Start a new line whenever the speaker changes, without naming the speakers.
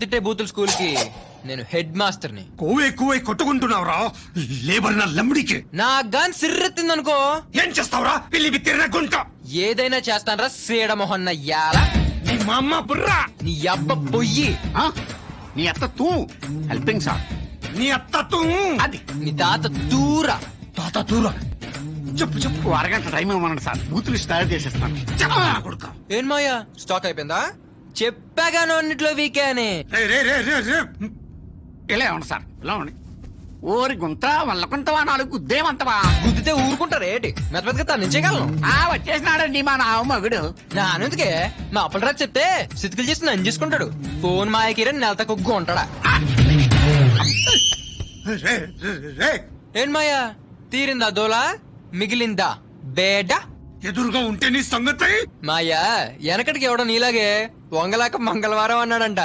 తిట్టే బూతుల స్కూల్ కి నేను హెడ్ మాస్టర్ ని.
కోవే కొట్టుకుంటున్నావురా లేబర్ నా లంబడికి.
నా గన్ సిర్రెత్తిందనుకో
ఏం చేస్తావురా పిల్లి బిత్తిరిన గుంట.
ఏదైనా చేస్తానరా సేడ మొహన్న యాల.
నీ మా అమ్మ బుర్రా.
నీ అబ్బ పొయ్యి.
నీ అత్త తూ హెల్పింగ్ సార్.
నీ అత్త తూ.
అది
నీ తాత దూరా.
తాత దూరా. చెప్పు
అరగంట టైం ఇవ్వమనండి సార్, బూతులు తయారు చేసేస్తాను.
చెప్పరా కొడుకా.
ఏం మాయా స్టాక్ అయిపోయిందా? చెప్పాగాను అన్నిట్లో వీకే అని.
రే.
ఇలా ఇవ్వండి సార్, ఇలా ఉండి. ఓరి గుంత వల్లకుంతవా, నాలుగు గుద్దేమంతవా.
గుద్దితే ఊరుకుంటారు ఏంటి? మెత్తగా తన్నించగలను.
వచ్చేసినాడండి మా నా మగుడు.
నానందుకే మా అప్పలరాజు చెప్తే సితికలు చేసి నన్ను చేసుకుంటాడు. ఫోన్ మాయకిరని నెలత కుగ్గు ఉంటాడా.
రే
ఏం మాయా తీరిందా దోలా, మిగిలిందా బేడ?
ఎదురుగా ఉంటే నీ సంగతి.
మాయా వెనకటికి ఎవడో నీలాగే వంగలాక మంగళవారం అన్నాడంట.